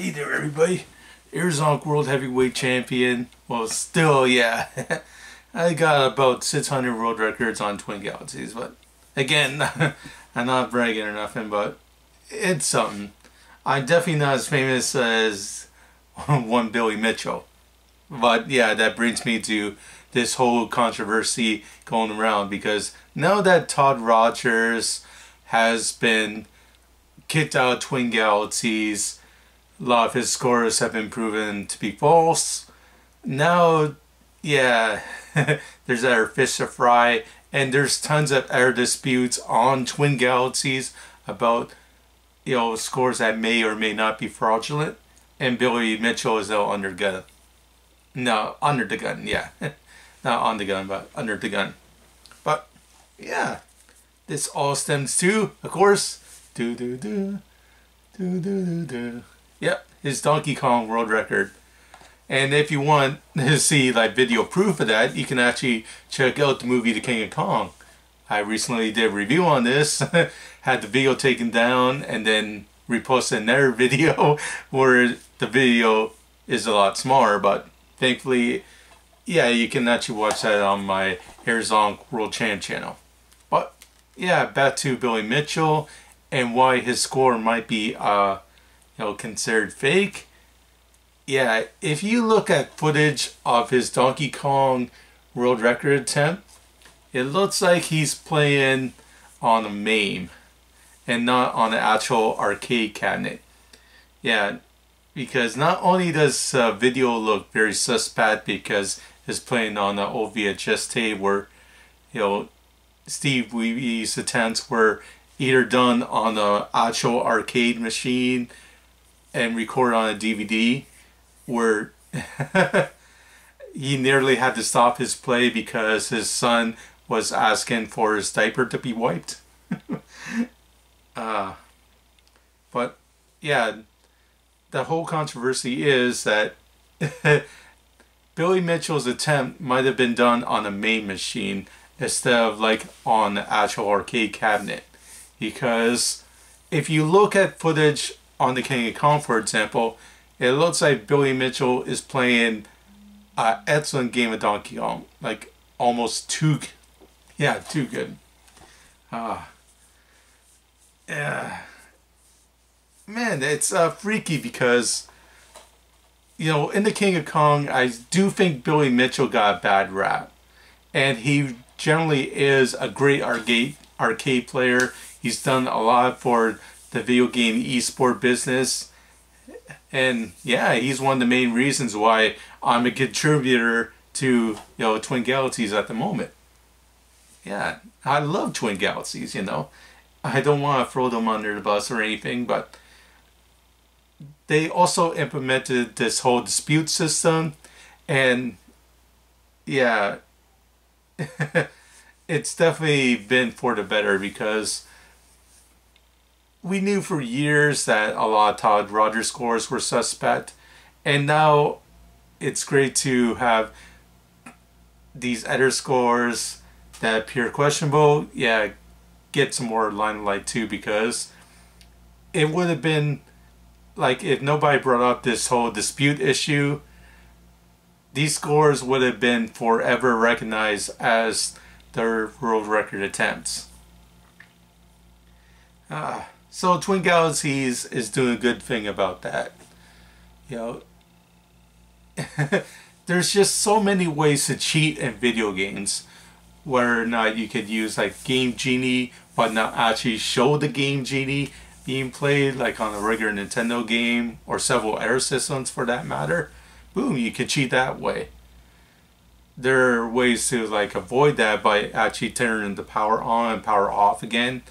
Hey there, everybody. Arizona World Heavyweight Champion. Well, still, yeah. I got about 600 world records on Twin Galaxies, but again, I'm not bragging or nothing, but it's something. I'm definitely not as famous as one Billy Mitchell. But yeah, that brings me to this whole controversy going around, because now that Todd Rogers has been kicked out of Twin Galaxies, a lot of his scores have been proven to be false. Now, yeah, there's other fish to fry, and there's tons of other disputes on Twin Galaxies about, scores that may or may not be fraudulent. And Billy Mitchell is now under gun. No, under the gun, yeah. Not on the gun, but under the gun. But, yeah, this all stems to, of course, yep, his Donkey Kong world record. And if you want to see like video proof of that, you can actually check out the movie The King of Kong. I recently did a review on this, had the video taken down, and then reposted another video where the video is a lot smaller, but thankfully, yeah, you can actually watch that on my Arizona World Champ channel. But yeah, back to Billy Mitchell and why his score might be considered fake. Yeah, if you look at footage of his Donkey Kong world record attempt, it looks like he's playing on a MAME and not on an actual arcade cabinet. Yeah, because not only does video look very suspect because it's playing on an old VHS tape where, Steve Weeby's attempts were either done on an actual arcade machine and recorded on a DVD, where he nearly had to stop his play because his son was asking for his diaper to be wiped. But yeah, the whole controversy is that Billy Mitchell's attempt might have been done on a MAME machine instead of like on the actual arcade cabinet. Because if you look at footage on The King of Kong, for example, it looks like Billy Mitchell is playing an excellent game of Donkey Kong. Like, almost too good. Yeah. Man, it's freaky because, in The King of Kong, I do think Billy Mitchell got a bad rap. And he generally is a great arcade player. He's done a lot for the video game esport business. And yeah, he's one of the main reasons why I'm a contributor to, Twin Galaxies at the moment. Yeah, I love Twin Galaxies, I don't want to throw them under the bus or anything, but they also implemented this whole dispute system, and yeah, it's definitely been for the better, because we knew for years that a lot of Todd Rogers scores were suspect, and now it's great to have these other scores that appear questionable, yeah, get some more limelight too, because it would have been like, if nobody brought up this whole dispute issue, these scores would have been forever recognized as their world record attempts. So Twin Galaxies is doing a good thing about that. There's just so many ways to cheat in video games, whether or not you could use like Game Genie but not actually show the Game Genie being played, like on a regular Nintendo game or several other systems for that matter. Boom, you can cheat that way. There are ways to like avoid that by actually turning the power on and power off again.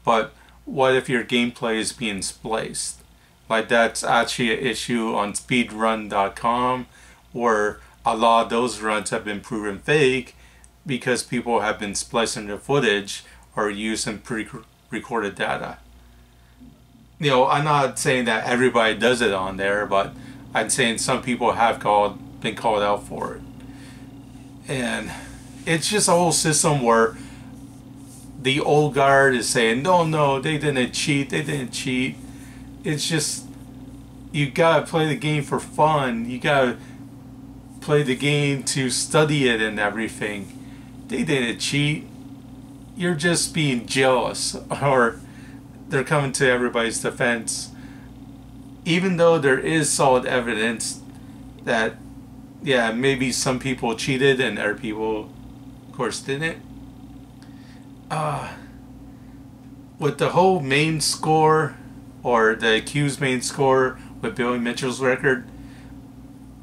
But what if your gameplay is being spliced? Like, that's actually an issue on speedrun.com, where a lot of those runs have been proven fake because people have been splicing the footage or using pre-recorded data. I'm not saying that everybody does it on there, but I'm saying some people have been called out for it. And it's just a whole system where the old guard is saying, no, they didn't cheat. It's just You gotta play the game for fun. You gotta play the game to study it and everything. They didn't cheat. You're just being jealous, or they're coming to everybody's defense. Even though there is solid evidence that, yeah, maybe some people cheated and other people, of course, didn't. With the whole main score, or the accused main score with Billy Mitchell's record,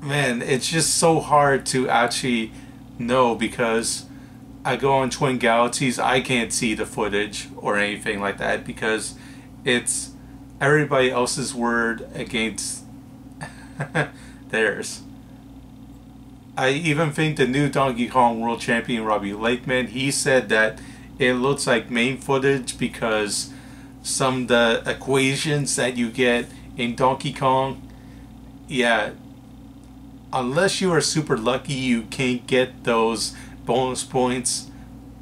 man, it's just so hard to actually know, because I go on Twin Galaxies, I can't see the footage or anything like that, because it's everybody else's word against theirs. I even think the new Donkey Kong World Champion Robbie Lakeman, he said that it looks like main footage because some of the equations that you get in Donkey Kong, yeah, unless you are super lucky, you can't get those bonus points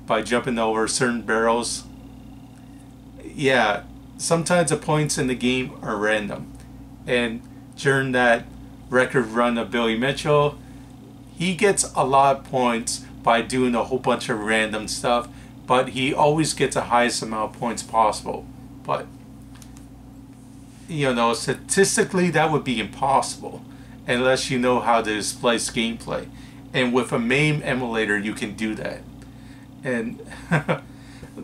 by jumping over certain barrels. Yeah, sometimes the points in the game are random. And during that record run of Billy Mitchell, he gets a lot of points by doing a whole bunch of random stuff, but he always gets the highest amount of points possible. But, you know, statistically that would be impossible unless you know how to splice gameplay. And with a MAME emulator you can do that. And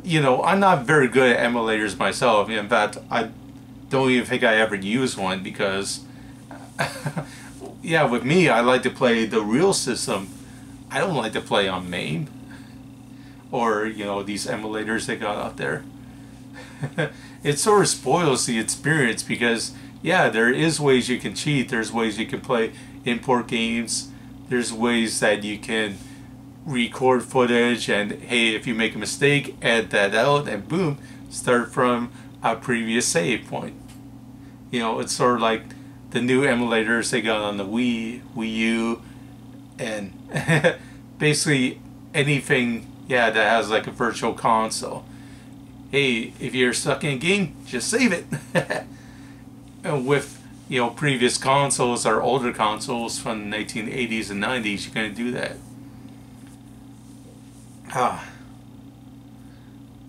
you know, I'm not very good at emulators myself. In fact, I don't even think I ever use one, because yeah, with me, I like to play the real system. I don't like to play on MAME or, you know, these emulators they got out there. It sort of spoils the experience, because yeah, there is ways you can cheat. There's ways you can play import games. There's ways that you can record footage, and hey, if you make a mistake, add that out, and boom, start from a previous save point. You know, it's sort of like the new emulators they got on the Wii U, and basically anything, yeah, that has like a virtual console. Hey, if you're stuck in a game, just save it. And with, you know, previous consoles or older consoles from the 1980s and 90s, you can't do that.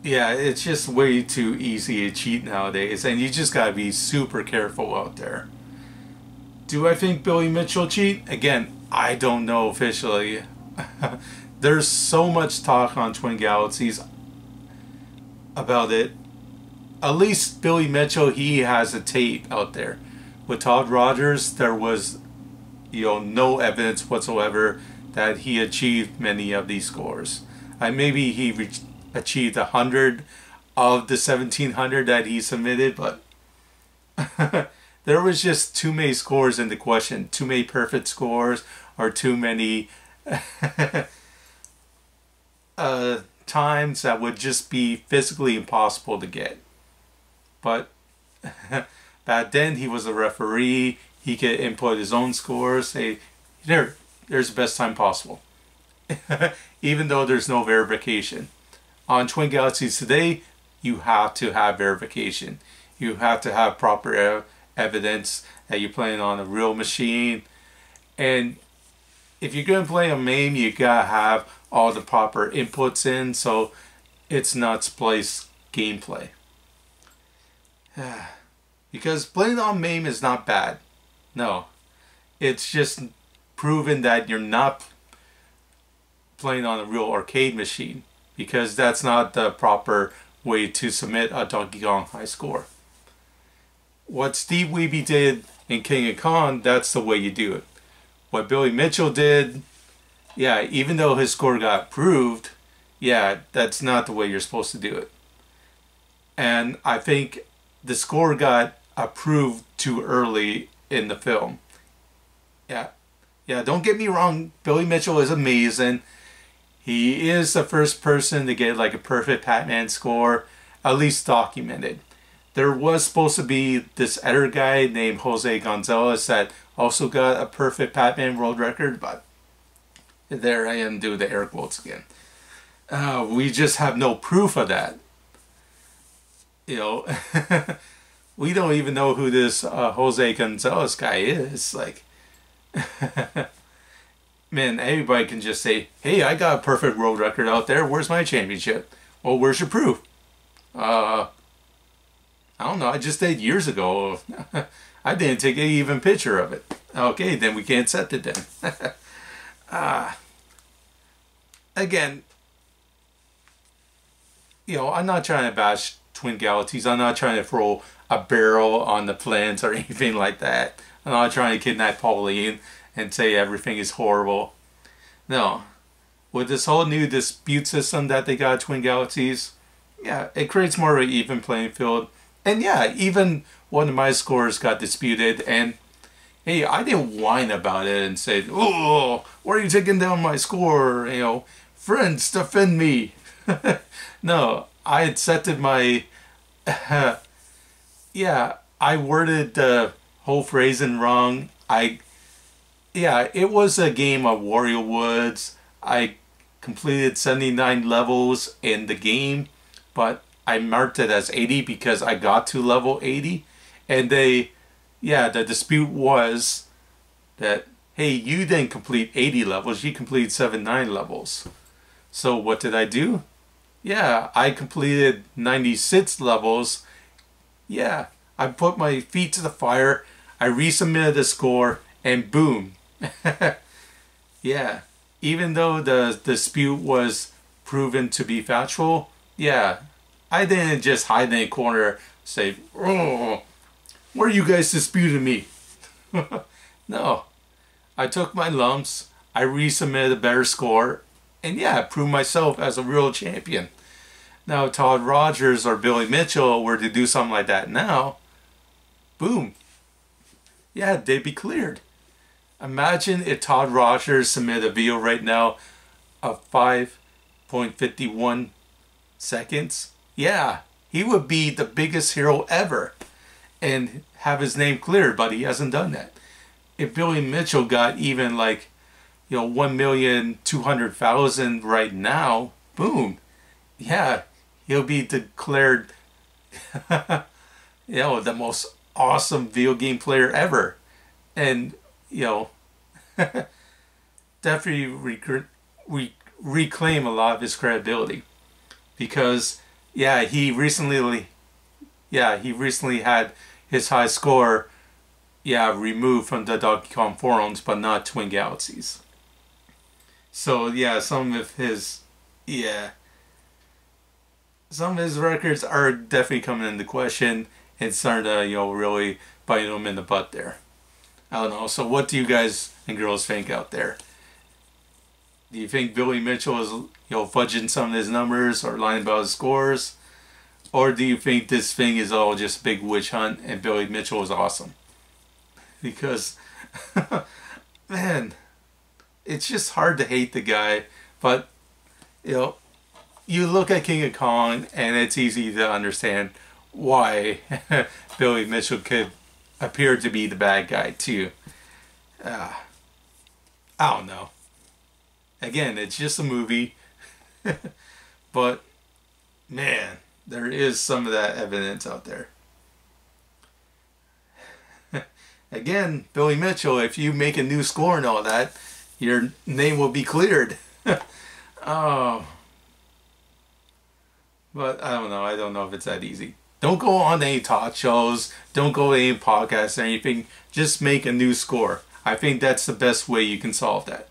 Yeah, it's just way too easy to cheat nowadays, and you just gotta be super careful out there. Do I think Billy Mitchell cheat? Again, I don't know officially. There's so much talk on Twin Galaxies about it. At least Billy Mitchell, he has a tape out there. With Todd Rogers, there was, you know, no evidence whatsoever that he achieved many of these scores. Maybe he achieved 100 of the 1700 that he submitted, but there was just too many scores in the question. Too many perfect scores, or too many times that would just be physically impossible to get. But back then he was a referee. He could input his own scores, say, there's the best time possible. Even though there's no verification. On Twin Galaxies today, you have to have verification. You have to have proper evidence that you're playing on a real machine. And if you're going to play on MAME, you gotta have all the proper inputs in, so it's not spliced gameplay. Because playing on MAME is not bad. No. It's just proven that you're not playing on a real arcade machine, because that's not the proper way to submit a Donkey Kong high score. What Steve Wiebe did in King of Kong, that's the way you do it. What Billy Mitchell did, yeah, even though his score got approved, yeah, that's not the way you're supposed to do it. And I think the score got approved too early in the film. Yeah, don't get me wrong, Billy Mitchell is amazing. He is the first person to get like a perfect Pac-Man score, at least documented. There was supposed to be this other guy named Jose Gonzalez that also got a perfect Pac-Man world record, but there I am doing the air quotes again. We just have no proof of that. You know, we don't even know who this Jose Gonzalez guy is. Like, man, everybody can just say, hey, I got a perfect world record out there. Where's my championship? Well, where's your proof? I don't know. I just did years ago. I didn't take an even picture of it. Okay, then we can't set it then. Again, I'm not trying to bash Twin Galaxies. I'm not trying to throw a barrel on the plans or anything like that. I'm not trying to kidnap Pauline and say everything is horrible. No. With this whole new dispute system that they got at Twin Galaxies, yeah, it creates more of an even playing field. And yeah, even one of my scores got disputed, and hey, I didn't whine about it and say, oh, why are you taking down my score? Friends, defend me. No, I had set my, yeah, I worded the whole phrasing wrong. Yeah, it was a game of Wario Woods. I completed 79 levels in the game, but I marked it as 80 because I got to level 80. And the dispute was that, hey, you didn't complete 80 levels, you completed 79 levels. So what did I do? Yeah, I completed 96 levels. Yeah, I put my feet to the fire, I resubmitted the score, and boom. Yeah, even though the dispute was proven to be factual, yeah, I didn't just hide in a corner, say, oh, where are you guys disputing me? No, I took my lumps, I resubmitted a better score, and yeah, proved myself as a real champion. Now, if Todd Rogers or Billy Mitchell were to do something like that now, boom, yeah, they'd be cleared. Imagine if Todd Rogers submitted a video right now of 5.51 seconds. Yeah, he would be the biggest hero ever and have his name cleared, but he hasn't done that. If Billy Mitchell got even like, 1,200,000 right now, boom, yeah, he'll be declared, the most awesome video game player ever. And, definitely reclaim a lot of his credibility. Because, yeah, he recently had his high score, removed from the Donkey Kong forums, but not Twin Galaxies. So, yeah, some of his records are definitely coming into question and starting to, really bite him in the butt there. I don't know. So what do you guys and girls think out there? Do you think Billy Mitchell is, fudging some of his numbers or lying about his scores? Or do you think this thing is all just a big witch hunt and Billy Mitchell is awesome? Because, man, it's just hard to hate the guy. But, you look at King of Kong and it's easy to understand why Billy Mitchell could appear to be the bad guy too. I don't know. Again, it's just a movie. But, man, there is some of that evidence out there. Again, Billy Mitchell, if you make a new score and all that, your name will be cleared. Oh. But I don't know. I don't know if it's that easy. Don't go on any talk shows. Don't go to any podcasts or anything. Just make a new score. I think that's the best way you can solve that.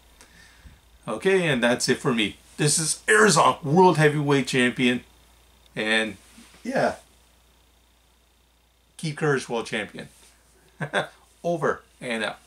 Okay, and that's it for me. This is Arizona World Heavyweight Champion. And, yeah. Keith Courage World Champion. Over and out.